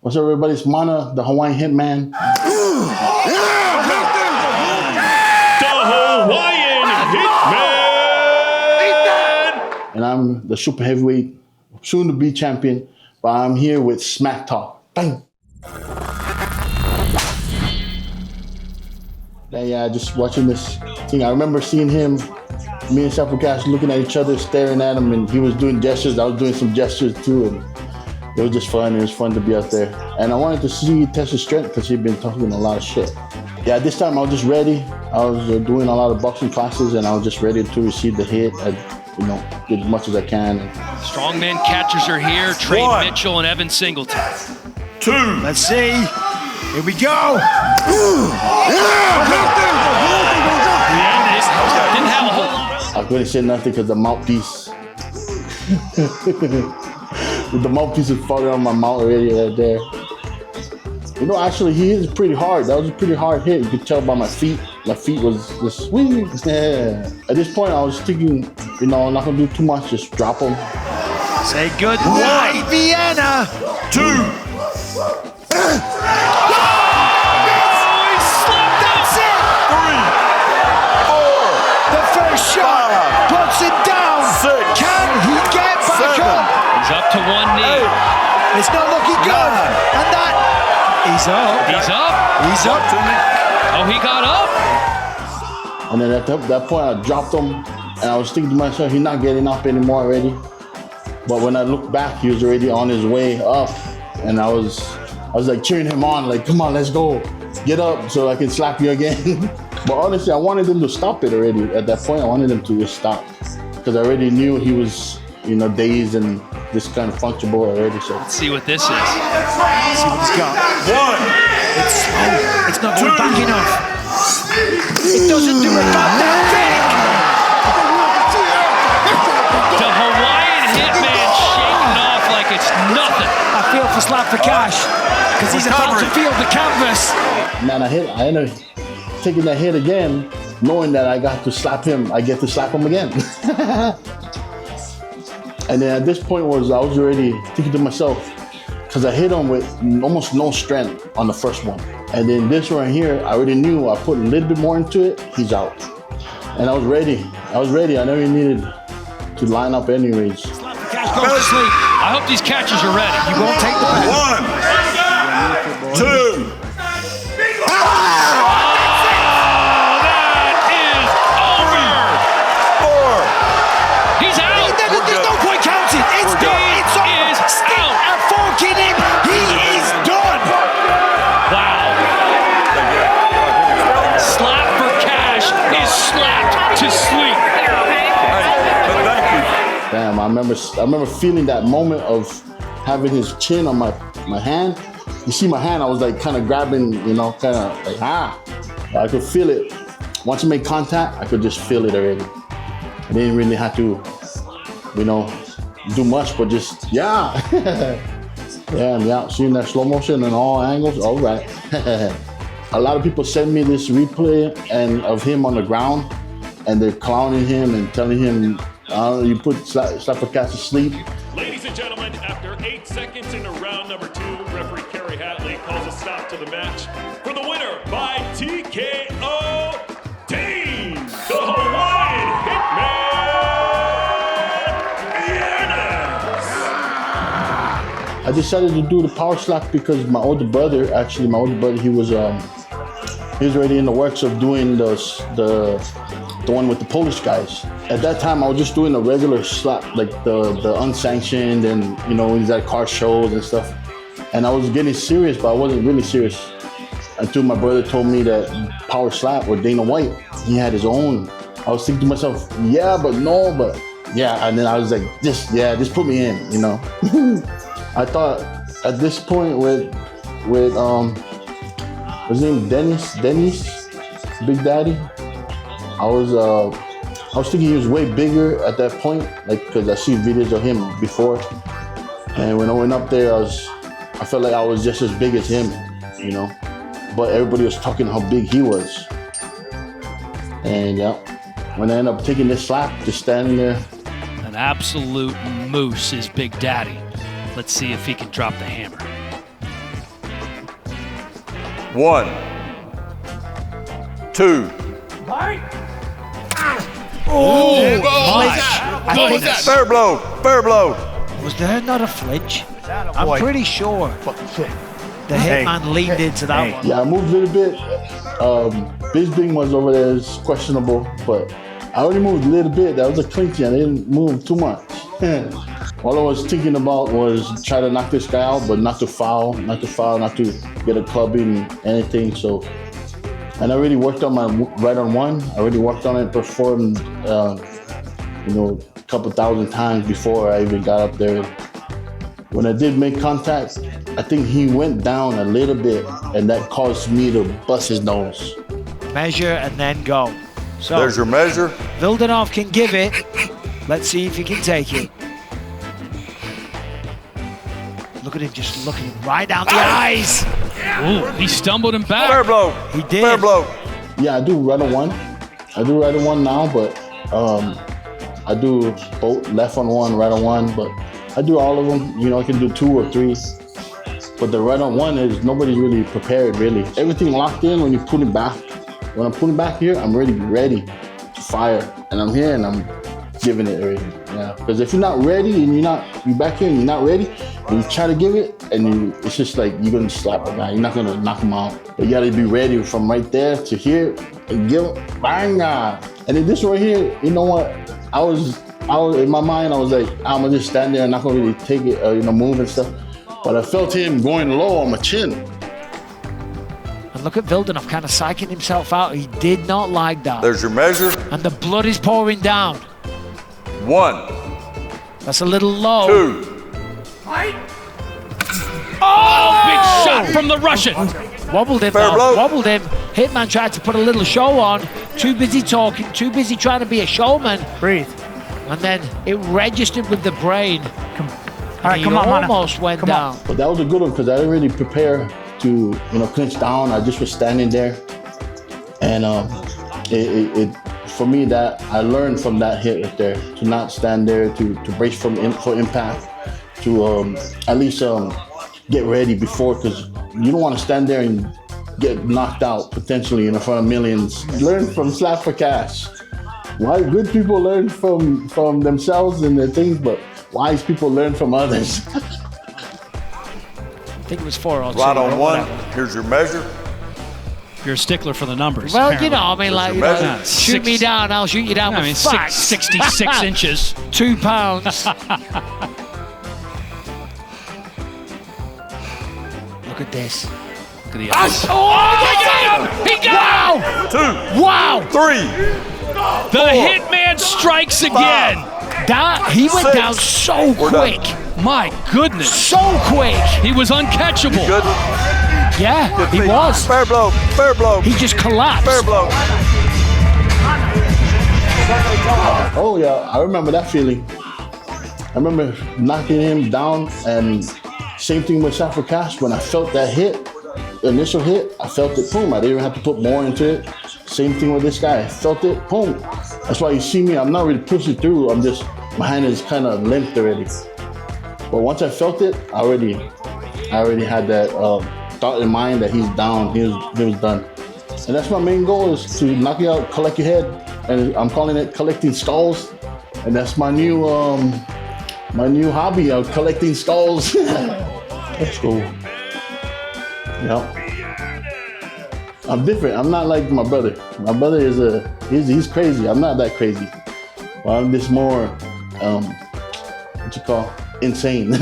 What's up, everybody? It's Mana, the Hawaiian Hitman. The Hawaiian Hitman! And I'm the super heavyweight, soon to be champion, but I'm here with Smack Talk. Bang! Yeah, just watching this thing. I remember seeing him, me and Sapukash looking at each other, staring at him, and he was doing gestures. I was doing some gestures too, and it was just fun. It was fun to be out there. And I wanted to see test his strength because he'd been talking a lot of shit. Yeah, this time I was just ready. I was doing a lot of boxing classes, and I was just ready to receive the hit. I, did as much as I can. Strongman catchers are here. Trey Mitchell and Evan Singleton. 2. Let's see. Here we go. Didn't have a whole lot. I couldn't say nothing because the mouthpiece. The mouthpiece is falling on my mouth already right there. Actually, he is pretty hard. That was a pretty hard hit. You could tell by my feet. My feet was just swinging. Yeah. At this point, I was thinking, I'm not going to do too much. Just drop him. Say good night, Vienna. 2. Shot, puts it down. 6. Can he get back up? He's up to one knee. It's not looking good. And that, he's up. He's up. He's up. Oh, he got up. And then at that point, I dropped him, and I was thinking to myself, he's not getting up anymore already. But when I looked back, he was already on his way up, and I was like cheering him on, like, come on, let's go, get up, so I can slap you again. But honestly, I wanted him to stop it already. At that point, I wanted him to just stop. Because I already knew he was, dazed and just kind of functional already. So let's see what this is. Let's see what he's got. 1. It's slow. It's not going back enough. It doesn't do it back that big. The Hawaiian Hitman shaking off like it's nothing. I feel for Slap for Cash. Because he's about to feel the canvas. Man, I ended up taking that hit again, knowing that I got to slap him. I get to slap him again. And then at this point I was already thinking to myself, because I hit him with almost no strength on the first one. And then this one here, I already knew I put a little bit more into it, he's out. And I was ready. I never even needed to line up anyways. Slap for Cash goes to sleep. I hope these catchers are ready. You won't take the bet. 1. 2. Damn, I remember feeling that moment of having his chin on my hand. You see my hand, I was like kind of grabbing, kind of like, I could feel it. Once I made contact, I could just feel it already. I didn't really have to, do much, but just, yeah. Yeah, seeing that slow motion in all angles, all right. A lot of people send me this replay of him on the ground, and they're clowning him and telling him, you put Slap for Cash to sleep. Ladies and gentlemen, after 8 seconds into round number 2, referee Kerry Hatley calls a stop to the match. For the winner by TKO, Dayne, the Hawaiian Hitman, Viernes. I decided to do the power slap because my older brother, he was already in the works of doing the one with the Polish guys. At that time, I was just doing a regular slap, like the unsanctioned, and he's at car shows and stuff. And I was getting serious, but I wasn't really serious until my brother told me that power slap with Dana White, he had his own. I was thinking to myself, yeah, but no, but yeah. And then I was like, just put me in, I thought at this point with his name Dennis, Big Daddy. I was thinking he was way bigger at that point, like, because I see videos of him before. And when I went up there, I felt like I was just as big as him, But everybody was talking how big he was. And yeah, when I ended up taking this slap, just standing there. An absolute moose is Big Daddy. Let's see if he can drop the hammer. 1, 2. Fair blow, fair blow. Was there not a flinch? I'm pretty sure the Hitman leaned into that one. Yeah, I moved a little bit. Bisbing was over there, is questionable, but I only moved a little bit. That was a clinch, and I didn't move too much. All I was thinking about was try to knock this guy out, but not to foul, not to get a clubbing, anything. So, and I already worked on my right on one. I already worked on it, performed, a couple thousand times before I even got up there. When I did make contact, I think he went down a little bit, and that caused me to bust his nose. Measure and then go. So There's your measure. Vildanov can give it. Let's see if he can take it. Look at him just looking right down the eyes. Ooh, he stumbled him back. Fair blow. He did. Fair blow. Yeah, I do right on one. I do right on one now, but I do both left on one, right on one, but I do all of them. I can do 2 or 3. But the right on one is nobody's really prepared, really. Everything locked in when you put it back. When I'm putting back here, I'm ready to fire. And I'm here and I'm giving it already. Yeah. Because if you're not ready and you're back here and you're not ready, and you try to give it, and it's just like you're gonna slap a guy. You're not gonna knock him out. But you gotta be ready from right there to here and give him bang. And in this right here, you know what? I was in my mind, I was like, I'm gonna just stand there and not gonna really take it, move and stuff. But I felt him going low on my chin. And look at Vildanov kind of psyching himself out. He did not like that. There's your measure. And the blood is pouring down. 1, That's a little low. 2. Oh, big shot from the Russian. Wobbled him, Fair blow. wobbled him. Hitman tried to put a little show on. Too busy talking, too busy trying to be a showman. Breathe. And then it registered with the brain. All right, come on, Mana. Almost went down. But that was a good one because I didn't really prepare to, clinch down. I just was standing there. And for me, that I learned from that hit right there to not stand there, to brace for impact, to at least get ready before, because you don't want to stand there and get knocked out potentially in front of millions. Learn from Slap for Cash. Why good people learn from themselves and their things, but wise people learn from others. I think it was 4 or 2. Right on one. Here's your measure. You're a stickler for the numbers. Well, apparently. shoot me down, I'll shoot you down with facts. 66 inches. 2 pounds. Look at this. Look at the eyes. Oh, he got him! He got him! 2. Wow! 3. The Hitman strikes again. He went 6. down so We're quick. done. My goodness. So quick. He was uncatchable. Good. Yeah, he feet. was. Fair blow. Fair blow. He just collapsed. Fair blow. Oh yeah, I remember that feeling. I remember knocking him down, and same thing with Slap for Cash. When I felt that hit, the initial hit, I felt it, boom. I didn't even have to put more into it. Same thing with this guy. I felt it, boom. That's why you see me, I'm not really pushing through. My hand is kind of limped already. But once I felt it, I already had that thought in mind that he's down, he was done. And that's my main goal, is to knock you out, collect your head. And I'm calling it collecting skulls. And that's my new hobby of collecting skulls. That's cool. Yep. I'm different. I'm not like my brother. My brother he's crazy. I'm not that crazy. Well, I'm just more, insane.